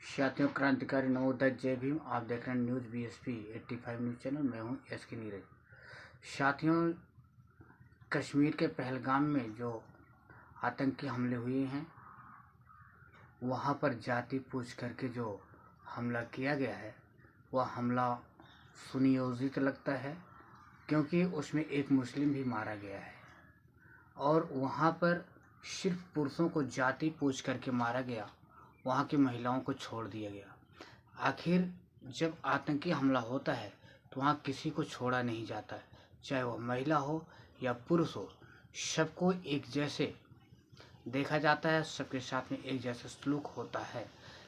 साथियों, क्रांतिकारी नवोदय जय भीम। आप देख रहे हैं न्यूज़ बीएसपी 85 न्यूज़ चैनल। मैं हूं एस के नीरज। साथियों, कश्मीर के पहलगाम में जो आतंकी हमले हुए हैं, वहां पर जाति पूछ करके जो हमला किया गया है, वह हमला सुनियोजित लगता है, क्योंकि उसमें एक मुस्लिम भी मारा गया है और वहां पर सिर्फ पुरुषों को जाति पूछ करके मारा गया, वहाँ की महिलाओं को छोड़ दिया गया। आखिर जब आतंकी हमला होता है तो वहाँ किसी को छोड़ा नहीं जाता है, चाहे वह महिला हो या पुरुष हो, सबको एक जैसे देखा जाता है, सबके साथ में एक जैसा सलूक होता है।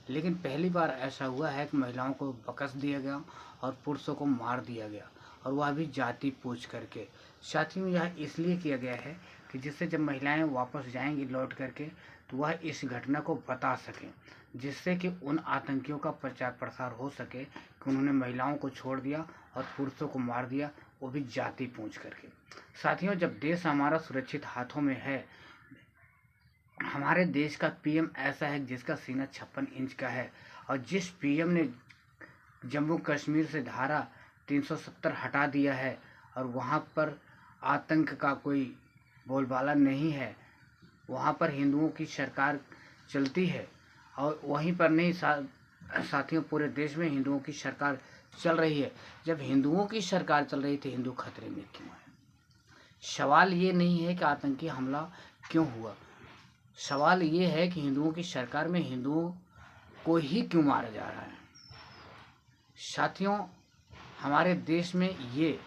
लेकिन पहली बार ऐसा हुआ है कि महिलाओं को बकस दिया गया और पुरुषों को मार दिया गया, और वह भी जाति पूछ करके। साथियों, यह इसलिए किया गया है कि जिससे जब महिलाएं वापस जाएंगी लौट करके, तो वह इस घटना को बता सकें, जिससे कि उन आतंकियों का प्रचार प्रसार हो सके कि उन्होंने महिलाओं को छोड़ दिया और पुरुषों को मार दिया, वो भी जाति पूछ करके। साथियों, जब देश हमारा सुरक्षित हाथों में है, हमारे देश का पीएम ऐसा है जिसका सीना 56 इंच का है, और जिस पीएम ने जम्मू कश्मीर से धारा 370 हटा दिया है और वहाँ पर आतंक का कोई बोलबाला नहीं है, वहाँ पर हिंदुओं की सरकार चलती है, और वहीं पर नहीं साथियों, पूरे देश में हिंदुओं की सरकार चल रही है। जब हिंदुओं की सरकार चल रही थी, हिंदू खतरे में क्यों है? सवाल ये नहीं है कि आतंकी हमला क्यों हुआ, सवाल ये है कि हिंदुओं की सरकार में हिंदुओं को ही क्यों मारा जा रहा है। साथियों, हमारे देश में ये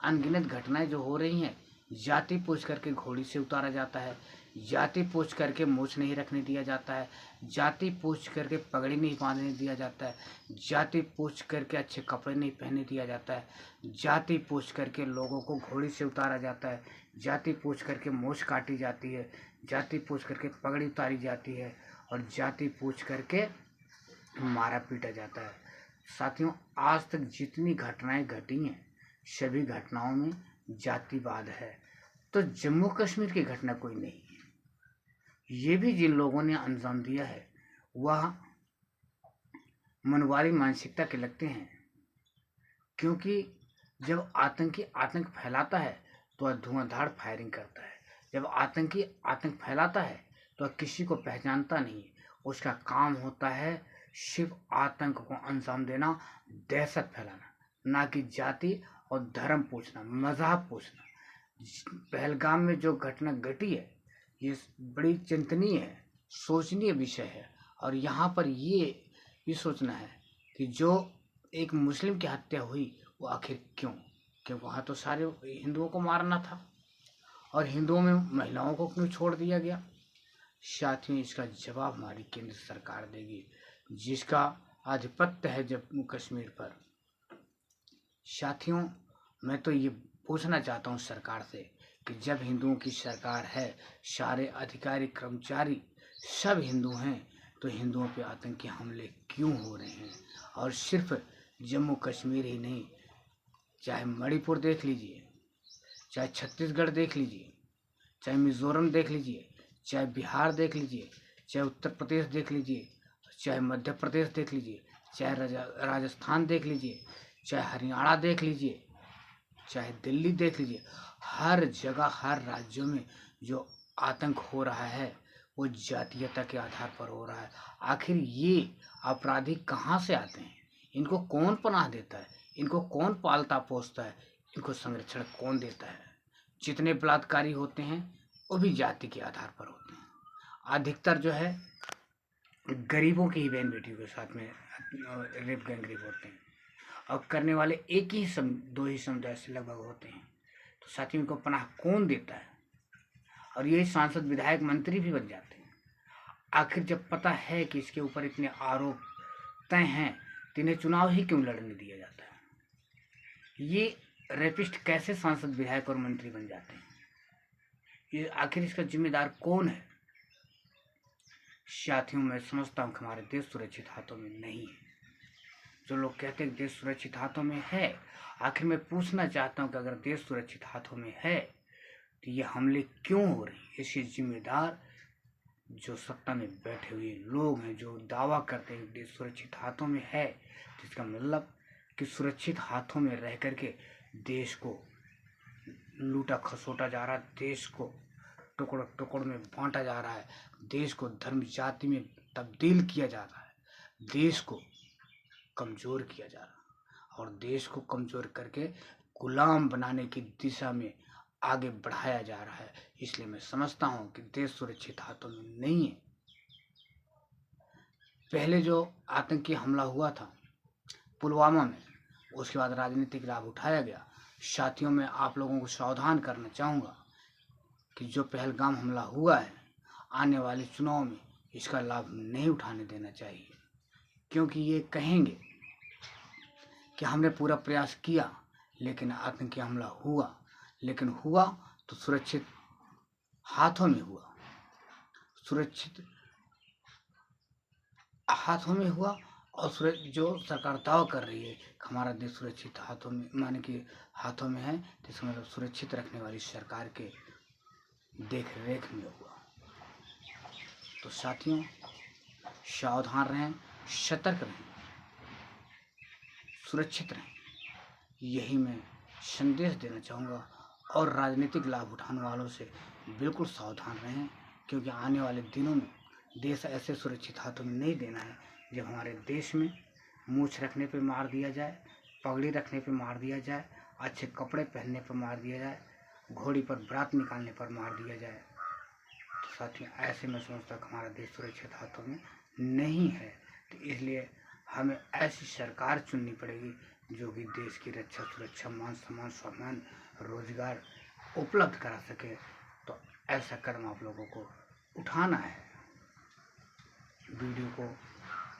अनगिनत घटनाएं जो हो रही हैं, जाति पूछ करके घोड़ी से उतारा जाता है, जाति पूछ करके मूछ नहीं रखने दिया जाता है, जाति पूछ करके पगड़ी नहीं बांधने दिया जाता है, जाति पूछ करके अच्छे कपड़े नहीं पहनने दिया जाता है, जाति पूछ करके लोगों को घोड़ी से उतारा जाता है, जाति पूछ करके मूछ काटी जाती है, जाति पूछ करके पगड़ी उतारी जाती है, और जाति पूछ करके मारा पीटा जाता है। साथियों, आज तक जितनी घटनाएं घटी हैं, सभी घटनाओं में जातिवाद है। तो जम्मू कश्मीर की घटना कोई नहीं है। ये भी जिन लोगों ने अंजाम दिया है, वह मनवारी मानसिकता के लगते हैं, क्योंकि जब आतंकी आतंक फैलाता है तो वह धुआंधार फायरिंग करता है। जब आतंकी आतंक फैलाता है तो वह किसी को पहचानता नहीं, उसका काम होता है सिर्फ आतंक को अंजाम देना, दहशत फैलाना, ना कि जाति और धर्म पूछना, मजहब पूछना। पहलगाम में जो घटना घटी है, ये बड़ी चिंतनीय है, सोचनीय विषय है। और यहाँ पर ये भी सोचना है कि जो एक मुस्लिम की हत्या हुई, वो आखिर क्यों? क्योंकि वहाँ तो सारे हिंदुओं को मारना था, और हिंदुओं में महिलाओं को क्यों छोड़ दिया गया? साथियों, इसका जवाब हमारी केंद्र सरकार देगी, जिसका आधिपत्य है जम्मू कश्मीर पर। साथियों, मैं तो ये पूछना चाहता हूँ सरकार से कि जब हिंदुओं की सरकार है, सारे अधिकारी कर्मचारी सब हिंदू हैं, तो हिंदुओं पे आतंकी हमले क्यों हो रहे हैं? और सिर्फ जम्मू कश्मीर ही नहीं, चाहे मणिपुर देख लीजिए, चाहे छत्तीसगढ़ देख लीजिए, चाहे मिजोरम देख लीजिए, चाहे बिहार देख लीजिए, चाहे उत्तर प्रदेश देख लीजिए, चाहे मध्य प्रदेश देख लीजिए, चाहे राजस्थान देख लीजिए, चाहे हरियाणा देख लीजिए, चाहे दिल्ली देख लीजिए, हर जगह हर राज्यों में जो आतंक हो रहा है, वो जातीयता के आधार पर हो रहा है। आखिर ये अपराधी कहाँ से आते हैं? इनको कौन पनाह देता है? इनको कौन पालता पोसता है? इनको संरक्षण कौन देता है? जितने बलात्कारी होते हैं, वो भी जाति के आधार पर होते हैं। अधिकतर जो है गरीबों की ही बहन बेटियों के साथ में रेप गैंगरेप होते हैं, और करने वाले एक ही दो ही समुदाय से लगभग होते हैं। तो साथियों, इनको पनाह कौन देता है? और ये सांसद विधायक मंत्री भी बन जाते हैं। आखिर जब पता है कि इसके ऊपर इतने आरोप तय हैं, तो इन्हें चुनाव ही क्यों लड़ने दिया जाता है? ये रेपिस्ट कैसे सांसद विधायक और मंत्री बन जाते हैं? ये आखिर इसका जिम्मेदार कौन है? साथियों, मैं समझता हूँ कि हमारे देश सुरक्षित हाथों में नहीं है। जो लोग कहते हैं देश सुरक्षित हाथों में है, आखिर मैं पूछना चाहता हूँ कि अगर देश सुरक्षित हाथों में है, तो ये हमले क्यों हो रहे हैं? इसके जिम्मेदार जो सत्ता में बैठे हुए लोग हैं, जो दावा करते हैं देश सुरक्षित हाथों में है, जिसका मतलब कि सुरक्षित हाथों में रह करके देश को लूटा खसोटा जा रहा है, देश को टुकड़ टुकड़ में बांटा जा रहा है, देश को धर्म जाति में तब्दील किया जा रहा है, देश को कमज़ोर किया जा रहा है और देश को कमज़ोर करके गुलाम बनाने की दिशा में आगे बढ़ाया जा रहा है। इसलिए मैं समझता हूँ कि देश सुरक्षित हाथों में नहीं है। पहले जो आतंकी हमला हुआ था पुलवामा में, उसके बाद राजनीतिक लाभ उठाया गया। साथियों, मैं आप लोगों को सावधान करना चाहूँगा कि जो पहलगाम हमला हुआ है, आने वाले चुनाव में इसका लाभ नहीं उठाने देना चाहिए, क्योंकि ये कहेंगे कि हमने पूरा प्रयास किया लेकिन आतंकी हमला हुआ, लेकिन हुआ तो सुरक्षित हाथों में हुआ, सुरक्षित हाथों में हुआ। और जो सरकार दावा कर रही है कि हमारा देश सुरक्षित हाथों में, माने कि हाथों में है, तो इसका मतलब सुरक्षित रखने वाली सरकार के देख रेख में हुआ। तो साथियों, सावधान रहें, सतर्क रहें, सुरक्षित रहें, यही मैं संदेश देना चाहूँगा। और राजनीतिक लाभ उठाने वालों से बिल्कुल सावधान रहें, क्योंकि आने वाले दिनों में देश ऐसे सुरक्षित हाथों में नहीं देना है जब हमारे देश में मूछ रखने पे मार दिया जाए, पगड़ी रखने पे मार दिया जाए, अच्छे कपड़े पहनने पर मार दिया जाए, घोड़ी पर बारात निकालने पर मार दिया जाए। तो साथियों, ऐसे में समझता कि हमारा देश सुरक्षित हाथों में नहीं है। तो इसलिए हमें ऐसी सरकार चुननी पड़ेगी जो कि देश की रक्षा, सुरक्षा, मान सम्मान, सम्मान, रोजगार उपलब्ध करा सके। तो ऐसा कदम आप लोगों को उठाना है। वीडियो को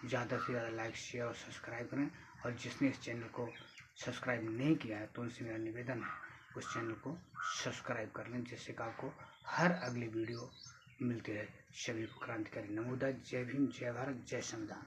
ज़्यादा से ज़्यादा लाइक, शेयर और सब्सक्राइब करें। और जिसने इस चैनल को सब्सक्राइब नहीं किया है तो उनसे मेरा निवेदन है उस चैनल को सब्सक्राइब कर लें, जिससे कि आपको हर अगली वीडियो मिलती रहे। सभी को क्रांतिकारी नमोदय। जय भीम, जय भारत, जय संविधान।